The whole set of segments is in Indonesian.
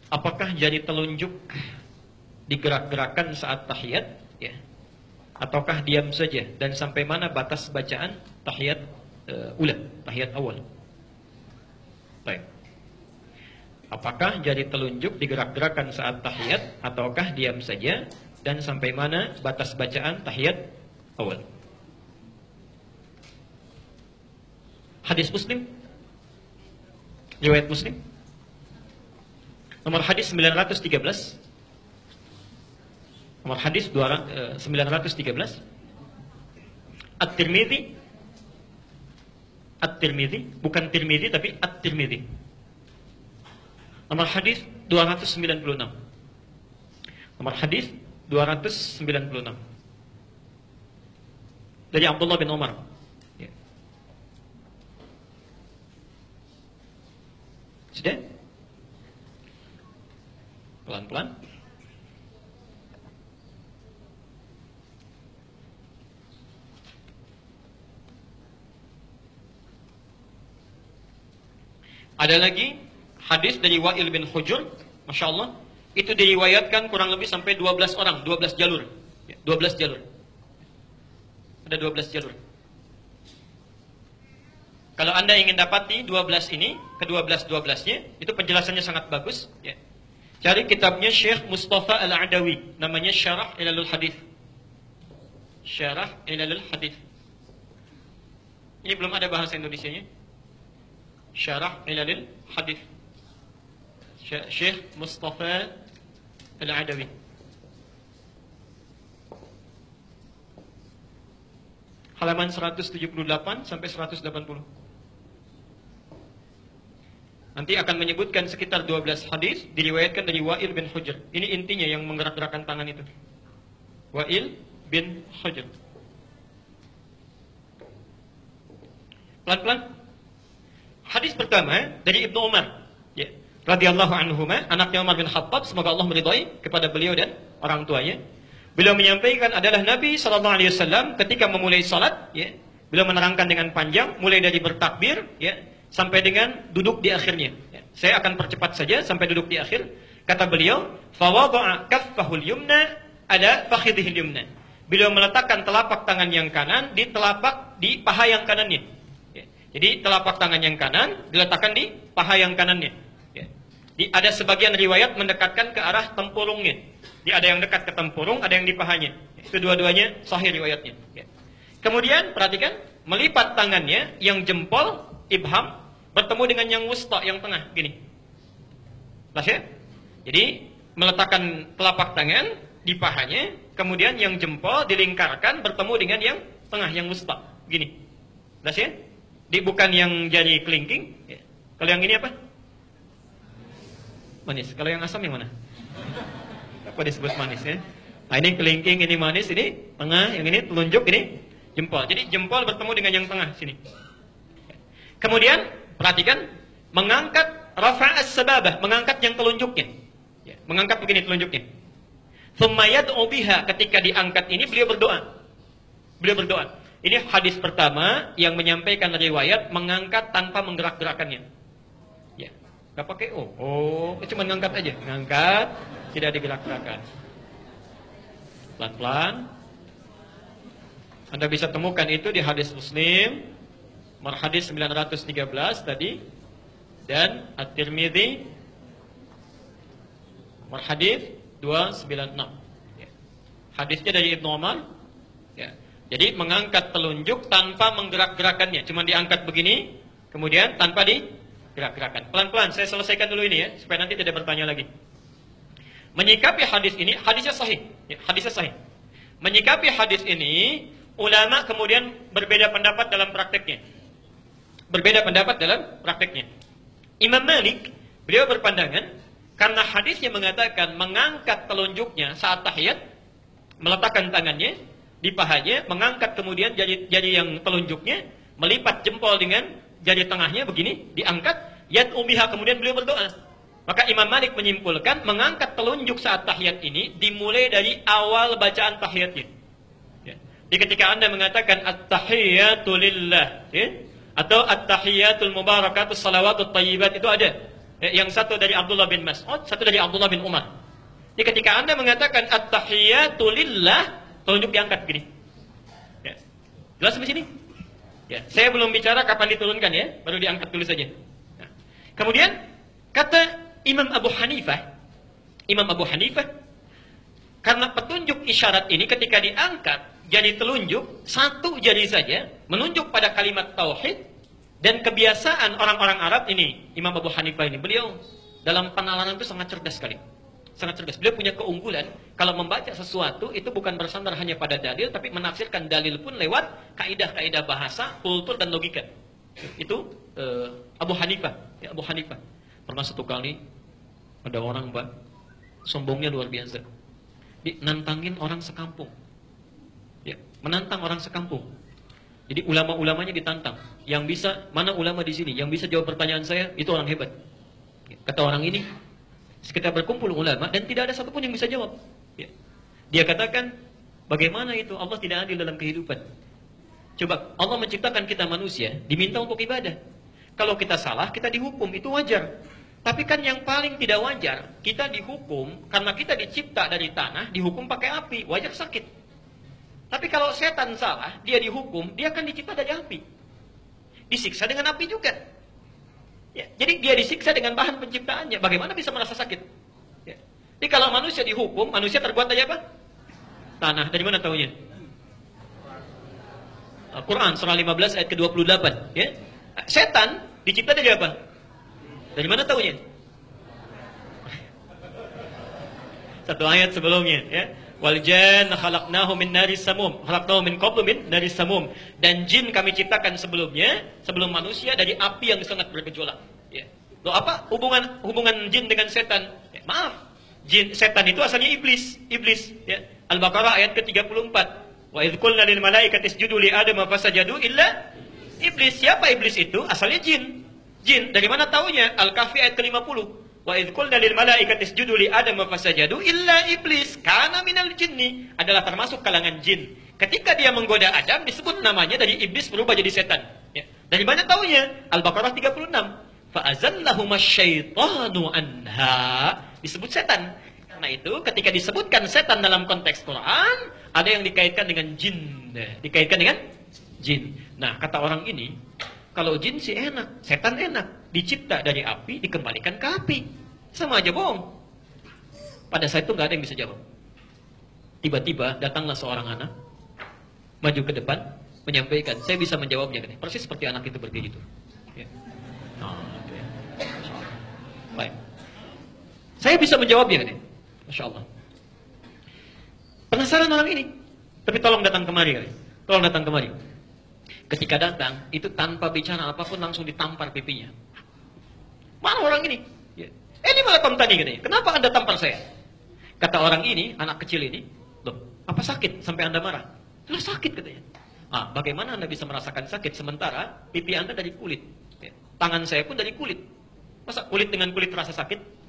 Apakah jari telunjuk digerak-gerakan saat tahiyat, ya, ataukah diam saja, dan sampai mana batas bacaan tahiyat ula, tahiyat awal? Baik. Apakah jari telunjuk digerak-gerakan saat tahiyat ataukah diam saja, dan sampai mana batas bacaan tahiyat awal? Hadis Muslim, riwayat Muslim, nomor hadis 913. Nomor hadis 913. At-Tirmidzi, bukan Tirmidzi tapi At-Tirmidzi. Nomor hadis 296. Nomor hadis 296. Dari Abdullah bin Umar. Ya. Sudah? Pelan-pelan. Ada lagi hadis dari Wa'il bin Hujur, Masya Allah, itu diriwayatkan kurang lebih sampai 12 orang, 12 jalur. 12 jalur. Ada 12 jalur. Kalau Anda ingin dapati 12 ini, ke-12-12-nya, itu penjelasannya sangat bagus. Ya. Cari kitabnya Syekh Mustafa Al-Adawi, namanya Syarah Ilalul Hadith. Syarah Ilalul Hadith. Ini belum ada bahasa Indonesianya. Syarah Ilalul Hadith, Syekh Mustafa Al-Adawi. Halaman 178 sampai 180. Nanti akan menyebutkan sekitar 12 hadis diriwayatkan dari Wa'il bin Hujr. Ini intinya yang menggerak-gerakkan tangan itu. Wa'il bin Hujr. Pelan-pelan. Hadis pertama dari Ibnu Umar, ya, radhiyallahu anhuma, anaknya Umar bin Khattab, semoga Allah meridhai kepada beliau dan orang tuanya. Beliau menyampaikan adalah Nabi sallallahu alaihi wasallam ketika memulai salat, ya, beliau menerangkan dengan panjang mulai dari bertakbir, ya, sampai dengan duduk di akhirnya. Ya. Saya akan percepat saja sampai duduk di akhir. Kata beliau, fa wada'a kaffahul yumna ala fakhidhil yumna. Beliau meletakkan telapak tangan yang kanan di paha yang kanannya. Jadi telapak tangan yang kanan diletakkan di paha yang kanannya. Ya. Ada sebagian riwayat mendekatkan ke arah tempurungnya. Ada yang dekat ke tempurung, ada yang di pahanya. Itu dua-duanya sahih riwayatnya. Ya. Kemudian perhatikan, melipat tangannya yang jempol, ibham, bertemu dengan yang wusta, yang tengah, gini. Jelas ya? Jadi meletakkan telapak tangan di pahanya, kemudian yang jempol dilingkarkan bertemu dengan yang tengah, yang wusta, gini. Jelas ya? Bukan yang jari kelingking. Ya. Kalau yang ini apa? Manis. Kalau yang asam yang mana? Apa disebut manis ya? Nah ini kelingking, ini manis, ini tengah, yang ini telunjuk, ini jempol. Jadi jempol bertemu dengan yang tengah sini. Kemudian perhatikan, mengangkat rafa'as sababah, mengangkat yang telunjuknya. Ya. Mengangkat begini telunjuknya. Tsumma yad'u biha, ketika diangkat ini beliau berdoa. Beliau berdoa. Ini hadis pertama yang menyampaikan riwayat mengangkat tanpa menggerak-gerakannya. Ya, nggak pakai cuma ngangkat aja, ngangkat, tidak digerak-gerakan. Pelan-pelan. Anda bisa temukan itu di hadis Muslim, nomor hadis 913 tadi, dan At-Tirmidzi, nomor hadis 296. Ya. Hadisnya dari Ibnu Umar. Ya. Jadi mengangkat telunjuk tanpa menggerak-gerakannya, cuma diangkat begini, kemudian tanpa digerak-gerakan. Pelan-pelan, saya selesaikan dulu ini ya, supaya nanti tidak bertanya lagi. Menyikapi hadis ini, hadisnya sahih, ya, hadisnya sahih. Menyikapi hadis ini, ulama kemudian berbeda pendapat dalam prakteknya. Berbeda pendapat dalam prakteknya. Imam Malik, beliau berpandangan, karena hadisnya mengatakan mengangkat telunjuknya saat tahiyat, meletakkan tangannya di pahanya, mengangkat kemudian jari yang telunjuknya, melipat jempol dengan jari tengahnya begini, diangkat, yad'u biha, kemudian beliau berdoa. Maka Imam Malik menyimpulkan mengangkat telunjuk saat tahiyat ini dimulai dari awal bacaan tahiyatnya. Ya. Jadi ketika Anda mengatakan at-tahiyyatu lillah, ya, atau at-tahiyyatul mubarakatus salawatut thayyibat, itu ada Yang satu dari Abdullah bin Mas'ud, satu dari Abdullah bin Umar. Jadi ketika Anda mengatakan at-tahiyatu lillah, telunjuk diangkat begini. Ya. Jelas sampai sini? Ya. Saya belum bicara kapan diturunkan ya, baru diangkat dulu saja. Nah. Kemudian kata Imam Abu Hanifah, karena petunjuk isyarat ini ketika diangkat jadi telunjuk, satu jari saja menunjuk pada kalimat tauhid. Dan kebiasaan orang-orang Arab ini, Imam Abu Hanifah ini, beliau dalam penalaran itu sangat cerdas sekali. Sangat cerdas. Beliau punya keunggulan, kalau membaca sesuatu itu bukan bersandar hanya pada dalil, tapi menafsirkan dalil pun lewat kaidah-kaidah bahasa, kultur, dan logika. Itu Abu Hanifah. Ya, Abu Hanifah. Pernah satu kali, ada orang, Pak, sombongnya luar biasa. Nantangin orang sekampung. Ya, menantang orang sekampung. Jadi ulama-ulamanya ditantang. Yang bisa, mana ulama di sini? Yang bisa jawab pertanyaan saya, itu orang hebat. Kata orang ini, sekitar berkumpul ulama dan tidak ada satupun yang bisa jawab. Dia katakan, bagaimana itu Allah tidak adil dalam kehidupan? Coba, Allah menciptakan kita manusia, diminta untuk ibadah. Kalau kita salah, kita dihukum, itu wajar. Tapi kan yang paling tidak wajar, kita dihukum, karena kita dicipta dari tanah, dihukum pakai api, wajar sakit. Tapi kalau setan salah, dia dihukum, dia akan dicipta dari api. Disiksa dengan api juga. Ya, jadi dia disiksa dengan bahan penciptaannya. Bagaimana bisa merasa sakit? Ya. Jadi kalau manusia dihukum, manusia terbuat dari apa? Tanah. Dari mana tahunya? Al-Quran, surah 15 ayat ke-28. Ya. Setan dicipta dari apa? Dari mana tahunya? Satu ayat sebelumnya. Ya. Wal janna khalaqnahu min naris samum, khalaqnahu min qablu min naris samum. Dan jin kami ciptakan sebelumnya, sebelum manusia, dari api yang sangat bergejolak. Ya. Loh, apa hubungan jin dengan setan? Ya, maaf, setan itu asalnya iblis. Ya. Al-Baqarah ayat ke-34. Wa idz qulna lil malaikati isjudu li adama fasajadu illa iblis. Siapa iblis itu? Asalnya jin. Jin. Dari mana taunya? Al-Kahfi ayat ke-50. Wa idz qulna lil malaikati isjudu li adama fasajadu illa iblis kana minal jinni, adalah termasuk kalangan jin. Ketika dia menggoda Adam, disebut namanya dari iblis berubah jadi setan. Ya. Dari mana taunya? Al-Baqarah 36. Fa azallahuma syaitanu anha, disebut setan. Karena itu ketika disebutkan setan dalam konteks Quran, ada yang dikaitkan dengan jin. Dikaitkan dengan jin. Nah, kata orang ini, kalau jin sih enak, setan enak. Dicipta dari api, dikembalikan ke api. Sama aja bohong. Pada saat itu nggak ada yang bisa jawab. Tiba-tiba datanglah seorang anak, maju ke depan, menyampaikan, saya bisa menjawabnya. Persis seperti anak itu berdiri itu. Ya. Nah, gitu ya. Baik. Saya bisa menjawabnya. Masya Allah. Penasaran orang ini. Tapi tolong datang kemari. Tolong datang kemari. Ketika datang, itu tanpa bicara apapun langsung ditampar pipinya. Mana orang ini? Ya. Ini malah kamu tadi katanya. Kenapa Anda tampar saya? Kata orang ini, anak kecil ini, loh, apa sakit sampai Anda marah? Lah sakit katanya. Ah, bagaimana Anda bisa merasakan sakit sementara pipi Anda dari kulit? Ya. Tangan saya pun dari kulit. Masa kulit dengan kulit terasa sakit?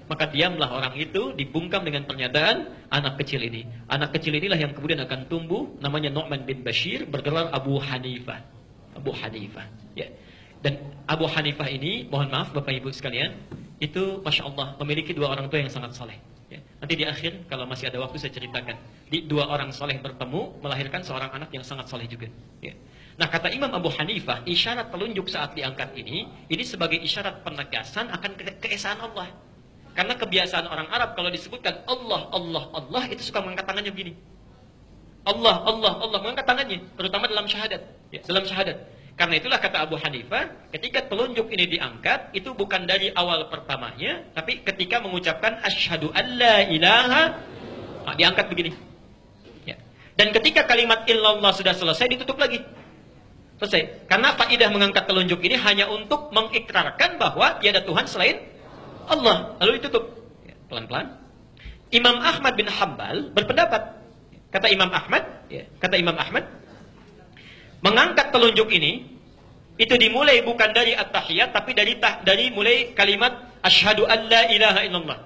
Maka diamlah orang itu, dibungkam dengan pernyataan anak kecil ini. Anak kecil inilah yang kemudian akan tumbuh, namanya Nu'man bin Bashir, bergelar Abu Hanifah. Abu Hanifah. Ya. Dan Abu Hanifah ini, mohon maaf Bapak Ibu sekalian, itu Masya Allah memiliki dua orang tua yang sangat saleh. Ya. Nanti di akhir, kalau masih ada waktu saya ceritakan. Dua orang saleh bertemu, melahirkan seorang anak yang sangat saleh juga. Ya. Nah, kata Imam Abu Hanifah, isyarat telunjuk saat diangkat ini sebagai isyarat penegasan akan keesaan Allah. Karena kebiasaan orang Arab kalau disebutkan Allah, Allah, Allah, itu suka mengangkat tangannya begini. Allah, Allah, Allah, mengangkat tangannya, terutama dalam syahadat. Ya, dalam syahadat. Karena itulah kata Abu Hanifah, ketika telunjuk ini diangkat, itu bukan dari awal pertamanya, tapi ketika mengucapkan asyhadu an la ilaha, nah, diangkat begini. Ya. Dan ketika kalimat illallah sudah selesai, ditutup lagi. Selesai. Karena faidah mengangkat telunjuk ini hanya untuk mengikrarkan bahwa tiada Tuhan selain Allah. Lalu ditutup. Ya, pelan-pelan. Imam Ahmad bin Hanbal berpendapat. Kata Imam Ahmad, mengangkat telunjuk ini itu dimulai bukan dari at-tahiyat tapi dari mulai kalimat asyhadu an la ilaha illallah.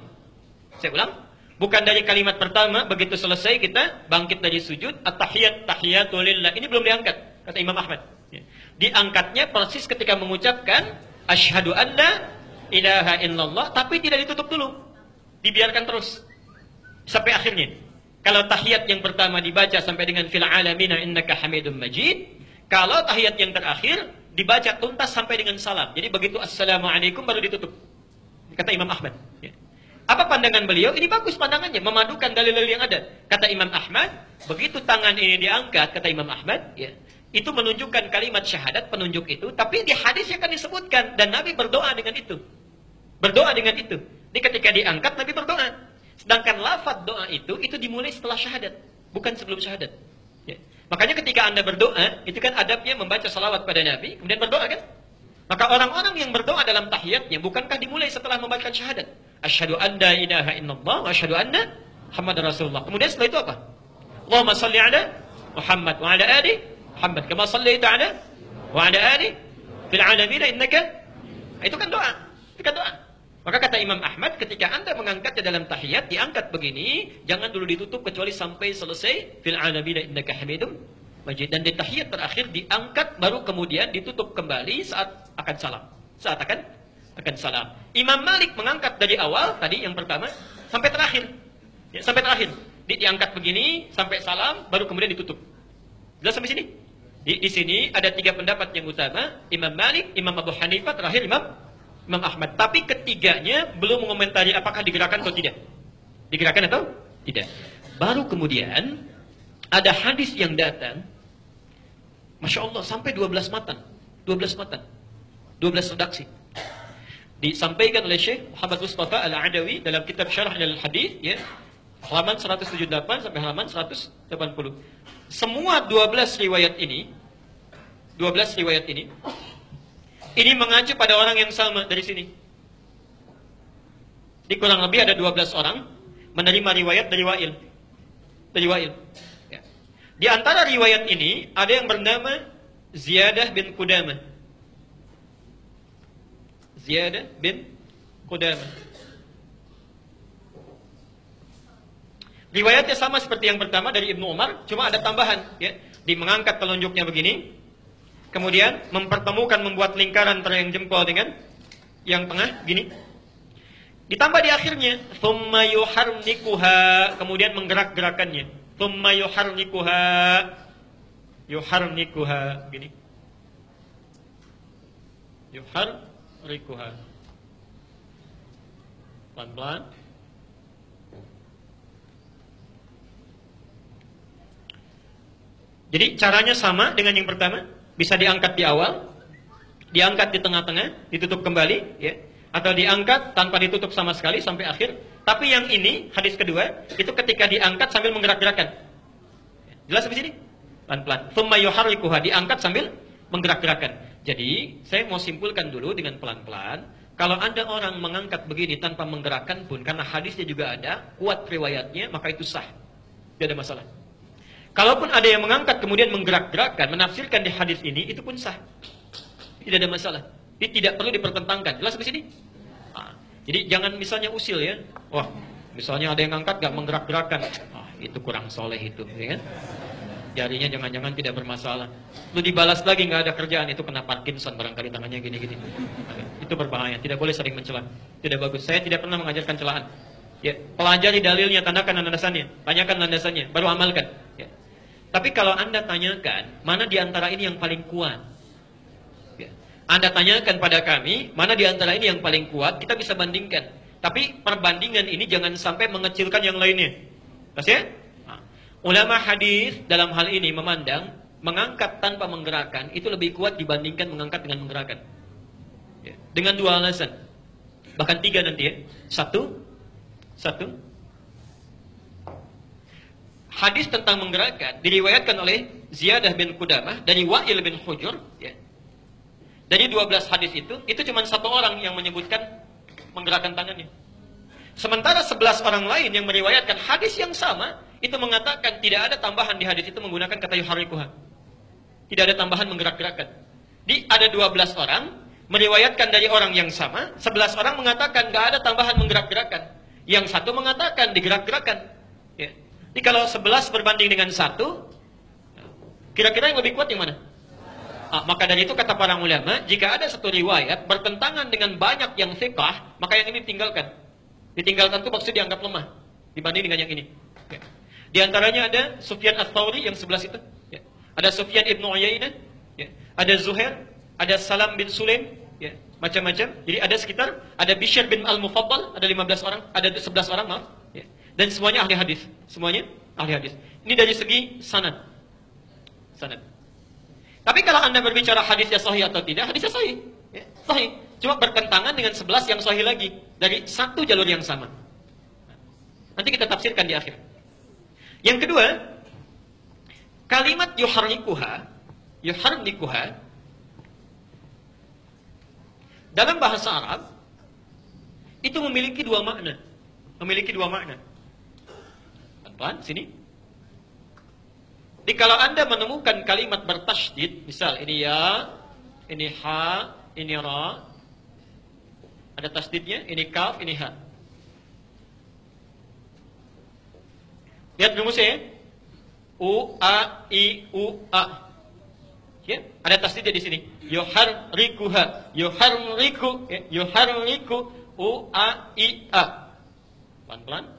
Saya ulang, bukan dari kalimat pertama begitu selesai kita bangkit dari sujud at-tahiyat tahiyatul lillah. Ini belum diangkat kata Imam Ahmad. Diangkatnya persis ketika mengucapkan asyhadu an la ilaha illallah, tapi tidak ditutup dulu. Dibiarkan terus sampai akhirnya. Kalau tahiyat yang pertama dibaca sampai dengan fil alamina innaka hamidum majid, kalau tahiyat yang terakhir dibaca tuntas sampai dengan salam. Jadi begitu assalamualaikum baru ditutup. Kata Imam Ahmad. Ya. Apa pandangan beliau? Ini bagus pandangannya, memadukan dalil-dalil yang ada. Kata Imam Ahmad, begitu tangan ini diangkat, kata Imam Ahmad, ya, itu menunjukkan kalimat syahadat, penunjuk itu, tapi di hadisnya kan disebutkan, dan Nabi berdoa dengan itu. Berdoa dengan itu. Ini ketika diangkat, Nabi berdoa. Sedangkan lafaz doa itu dimulai setelah syahadat, bukan sebelum syahadat. Ya. Makanya ketika Anda berdoa, itu kan adabnya membaca salawat pada Nabi, kemudian berdoa kan? Maka orang-orang yang berdoa dalam tahiyatnya, bukankah dimulai setelah membaca syahadat? Asyhadu an la ilaha illallah wa asyhadu anna Muhammadar Rasulullah. Kemudian setelah itu apa? Allahumma salli ala Muhammad wa ala ali Muhammad kama sallaita ala wa ala ali fil alamin innaka. Itu kan doa. Itu kan doa. Maka kata Imam Ahmad, ketika Anda mengangkatnya dalam tahiyat, diangkat begini, jangan dulu ditutup kecuali sampai selesai fil alamin innaka hamidum majid. Dan di tahiyat terakhir diangkat baru kemudian ditutup kembali saat akan salam. Saat akan salam. Imam Malik mengangkat dari awal tadi yang pertama sampai terakhir. Ya, sampai terakhir. Diangkat begini sampai salam baru kemudian ditutup. Jelas sampai sini? Di sini ada 3 pendapat yang utama, Imam Malik, Imam Abu Hanifah, terakhir Imam Ahmad. Tapi ketiganya belum mengomentari apakah digerakkan atau tidak. Digerakkan atau tidak. Baru kemudian ada hadis yang datang, Masya Allah, sampai 12 matan. 12 matan. 12 redaksi. Disampaikan oleh Syekh Muhammad Mustafa Al-Adawi dalam kitab Syarah Al-Hadis, ya, halaman 178 sampai halaman 180. Semua 12 riwayat ini mengacu pada orang yang sama dari sini. Di kurang lebih ada 12 orang menerima riwayat dari Wa'il. Ya. Di antara riwayat ini ada yang bernama Ziyadah bin Qudamah. Ziyadah bin Qudamah. Riwayatnya sama seperti yang pertama dari Ibnu Umar, cuma ada tambahan, ya. Di mengangkat telunjuknya begini, kemudian membuat lingkaran antara yang jempol dengan yang tengah gini. Ditambah di akhirnya, thumma yuharnikuha, kemudian menggerak-gerakannya. Thumma yuharnikuha gini. Yuharnikuha. Pelan-pelan. Jadi caranya sama dengan yang pertama, bisa diangkat di awal, diangkat di tengah-tengah, ditutup kembali, ya, atau diangkat tanpa ditutup sama sekali sampai akhir. Tapi yang ini, hadis kedua, itu ketika diangkat sambil menggerak-gerakkan. Jelas sampai sini? Pelan-pelan. Tsumma yuharrikuha, diangkat sambil menggerak-gerakkan. Jadi, saya mau simpulkan dulu dengan pelan-pelan. Kalau ada orang mengangkat begini tanpa menggerakkan pun, karena hadisnya juga ada, kuat riwayatnya, maka itu sah. Tidak ada masalah. Kalaupun ada yang mengangkat kemudian menggerak-gerakkan, menafsirkan di hadis ini, itu pun sah. Tidak ada masalah. Ini tidak perlu dipertentangkan. Jelas sampai sini? Nah, jadi jangan misalnya usil ya. Wah, misalnya ada yang angkat gak menggerak-gerakkan. Itu kurang soleh itu. Ya kan? Jarinya jangan-jangan tidak bermasalah. Lu dibalas lagi gak ada kerjaan, itu kena Parkinson barangkali tangannya gini-gini. Itu berbahaya. Tidak boleh sering mencela. Tidak bagus. Saya tidak pernah mengajarkan celaan. Ya, pelajari dalilnya, tandakan landasannya, tanyakan landasannya, baru amalkan. Ya. Tapi kalau Anda tanyakan, mana di antara ini yang paling kuat? Ya. Anda tanyakan pada kami, mana di antara ini yang paling kuat, kita bisa bandingkan. Tapi perbandingan ini jangan sampai mengecilkan yang lainnya. Pas ya? Nah, ulama hadis dalam hal ini memandang, mengangkat tanpa menggerakkan, itu lebih kuat dibandingkan mengangkat dengan menggerakkan. Ya. Dengan 2 alasan. Bahkan 3 nanti ya. Satu, hadis tentang menggerakkan diriwayatkan oleh Ziyadah bin Qudamah dari Wa'il bin Hujur, ya. Dari 12 hadis itu cuma 1 orang yang menyebutkan menggerakkan tangannya. Sementara 11 orang lain yang meriwayatkan hadis yang sama itu mengatakan tidak ada tambahan di hadis itu menggunakan kata yuharrikuha. Tidak ada tambahan menggerak-gerakkan. Ada 12 orang meriwayatkan dari orang yang sama, 11 orang mengatakan tidak ada tambahan menggerak-gerakkan. Yang 1 mengatakan digerak-gerakkan. Ya. Jadi kalau 11 berbanding dengan 1, kira-kira yang lebih kuat yang mana? Maka dari itu kata para ulama, jika ada satu riwayat bertentangan dengan banyak yang thiqah, maka yang ini ditinggalkan. Ditinggalkan itu maksudnya dianggap lemah dibanding dengan yang ini. Ya. Di antaranya ada Sufyan Ats-Tsauri yang sebelah situ. Ya. Ada Sufyan Ibnu Uyainah, ya. Ada Zuhair, ada Salam bin Sulaim, ya. Macam-macam. Jadi ada sekitar, ada Bishr bin Al-Mufaddal, ada 15 orang, ada 11 orang, maaf. Ya. Dan semuanya ahli hadis. Semuanya ahli hadis. Ini dari segi sanad. Sanad. Tapi kalau Anda berbicara hadisnya sahih atau tidak, hadisnya sahih. Ya, sahih. Cuma bertentangan dengan 11 yang sahih lagi. Dari satu jalur yang sama. Nanti kita tafsirkan di akhir. Yang kedua, kalimat yuharnikuha dalam bahasa Arab itu memiliki dua makna. Memiliki dua makna. Pelan-pelan, sini. Jadi kalau Anda menemukan kalimat bertasydid, misal ini ya, ini ha, ini ra, ada tasydidnya, ini kaf, ini ha. Lihat rumusnya ya. U, A, I, U, A. Ya, ada tasydidnya di sini. Yuharrikuha, yuharriku, ya, yuharriku, U, A, I, A. Pelan-pelan.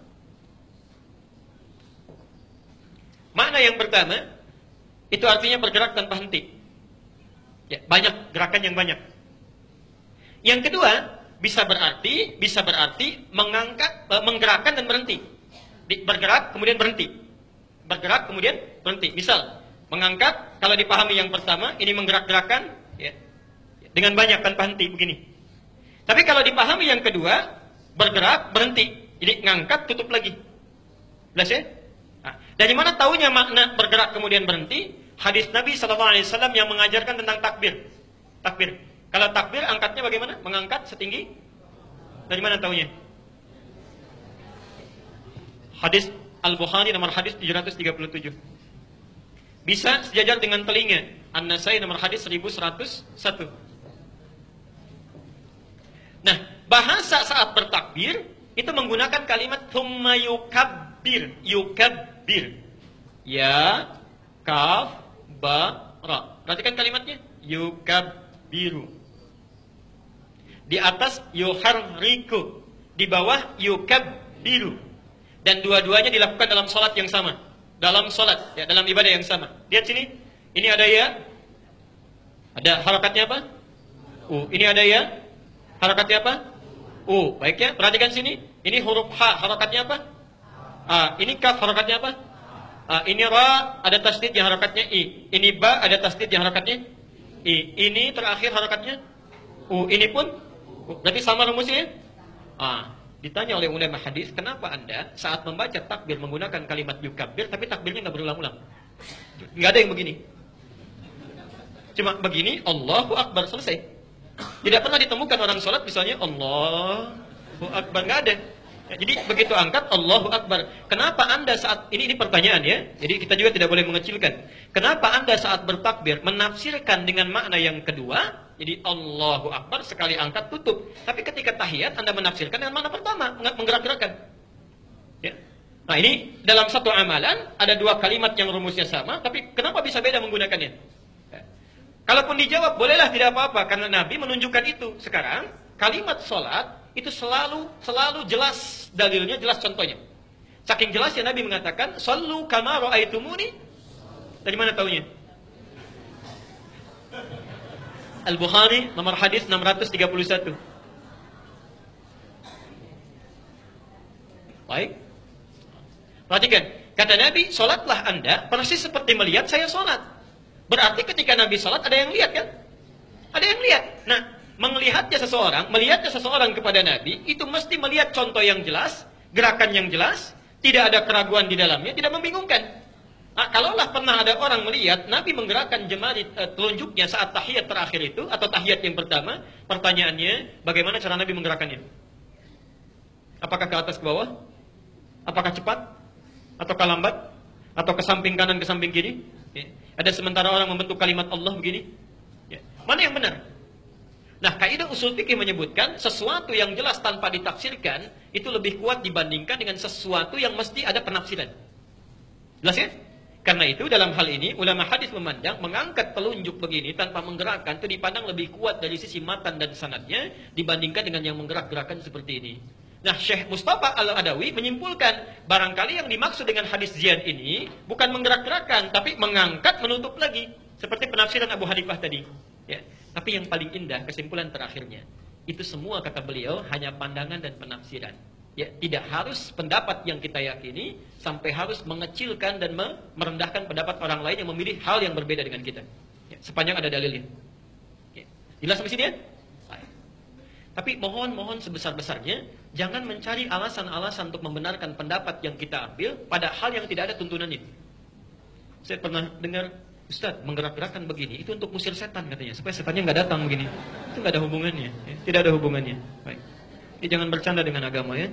Makna yang pertama, itu artinya bergerak tanpa henti. Ya, banyak, gerakan yang banyak. Yang kedua, bisa berarti mengangkat, menggerakkan dan berhenti. Bergerak, kemudian berhenti. Bergerak, kemudian berhenti. Misal, mengangkat, kalau dipahami yang pertama, ini menggerak-gerakan, ya, dengan banyak tanpa henti, begini. Tapi kalau dipahami yang kedua, bergerak, berhenti. Jadi, ngangkat, tutup lagi. Jelas ya? Nah, dari mana taunya makna bergerak kemudian berhenti? Hadis Nabi SAW yang mengajarkan tentang takbir. Takbir. Kalau takbir angkatnya bagaimana? Mengangkat setinggi? Dari mana taunya? Hadis Al-Bukhari nomor hadis 737. Bisa sejajar dengan telinga. An-Nasai nomor hadis 1101. Nah, bahasa saat bertakbir itu menggunakan kalimat thumma yukabbir. Yukabbir. Ya, kaf, ba, ra. Perhatikan kalimatnya. Yukabbiru. Di atas yuharriku. Di bawah yukabbiru. Dan dua-duanya dilakukan dalam salat yang sama. Dalam salat, ya, dalam ibadah yang sama. Lihat sini. Ini ada ya. Ada harakatnya apa? Ini ada ya. Harakatnya apa? Baik ya. Perhatikan sini. Ini huruf ha, harakatnya apa? Ini kaf, harakatnya apa? Ini ra, ada tasdid yang harakatnya i. Ini ba, ada tasdid yang harakatnya i. Ini terakhir harakatnya ini pun berarti sama rumusnya. Ditanya oleh ulama hadis, kenapa Anda saat membaca takbir menggunakan kalimat yukabbir tapi takbirnya nggak berulang-ulang? Nggak ada yang begini. Cuma begini, Allahu Akbar, selesai. Tidak pernah ditemukan orang sholat misalnya Allahu Akbar, nggak ada. Ya, jadi begitu angkat Allahu Akbar. Kenapa Anda saat ini pertanyaan ya. Jadi kita juga tidak boleh mengecilkan. Kenapa Anda saat bertakbir menafsirkan dengan makna yang kedua? Jadi Allahu Akbar sekali angkat tutup. Tapi ketika tahiyat Anda menafsirkan dengan makna pertama, menggerak-gerakan. Ya. Nah, ini dalam satu amalan ada dua kalimat yang rumusnya sama, tapi kenapa bisa beda menggunakannya? Ya. Kalaupun dijawab bolehlah, tidak apa-apa karena Nabi menunjukkan itu. Sekarang kalimat sholat itu selalu jelas dalilnya, jelas contohnya. Saking jelasnya Nabi mengatakan, "Shallu kama ra'aitumuni." Dari mana taunya? Al-Bukhari nomor hadis 631. Baik. Perhatikan, kata Nabi, "Salatlah Anda persis seperti melihat saya salat." Berarti ketika Nabi salat ada yang lihat kan? Ada yang lihat. Nah, melihatnya seseorang kepada Nabi, itu mesti melihat contoh yang jelas, gerakan yang jelas, tidak ada keraguan di dalamnya, tidak membingungkan. Nah, kalaulah pernah ada orang melihat Nabi menggerakkan jemari telunjuknya saat tahiyat terakhir itu, atau tahiyat yang pertama, pertanyaannya, bagaimana cara Nabi menggerakkannya? Apakah ke atas ke bawah? Apakah cepat? Atau lambat? Atau ke samping kanan, ke samping kiri? Ya. Ada sementara orang membentuk kalimat Allah begini? Ya. Mana yang benar? Nah, kaidah usul fikih menyebutkan sesuatu yang jelas tanpa ditafsirkan itu lebih kuat dibandingkan dengan sesuatu yang mesti ada penafsiran. Jelas ya? Karena itu dalam hal ini ulama hadis memandang mengangkat telunjuk begini tanpa menggerakkan itu dipandang lebih kuat dari sisi matan dan sanadnya dibandingkan dengan yang menggerak-gerakkan seperti ini. Nah, Syekh Mustafa Al-Adawi menyimpulkan barangkali yang dimaksud dengan hadis Ziyad ini bukan menggerak-gerakkan tapi mengangkat menutup lagi seperti penafsiran Abu Hanifah tadi. Ya. Tapi yang paling indah kesimpulan terakhirnya itu semua kata beliau hanya pandangan dan penafsiran. Ya, tidak harus pendapat yang kita yakini sampai harus mengecilkan dan merendahkan pendapat orang lain yang memilih hal yang berbeda dengan kita. Ya, sepanjang ada dalilnya. Ya. Jelas sampai sini ya? Baik. Tapi mohon sebesar-besarnya jangan mencari alasan-alasan untuk membenarkan pendapat yang kita ambil pada hal yang tidak ada tuntunannya. Saya pernah dengar Ustaz menggerak-gerakkan begini itu untuk musir setan katanya supaya setannya nggak datang begini. Itu nggak ada hubungannya. Ya. Tidak ada hubungannya. Baik. Jangan bercanda dengan agama ya.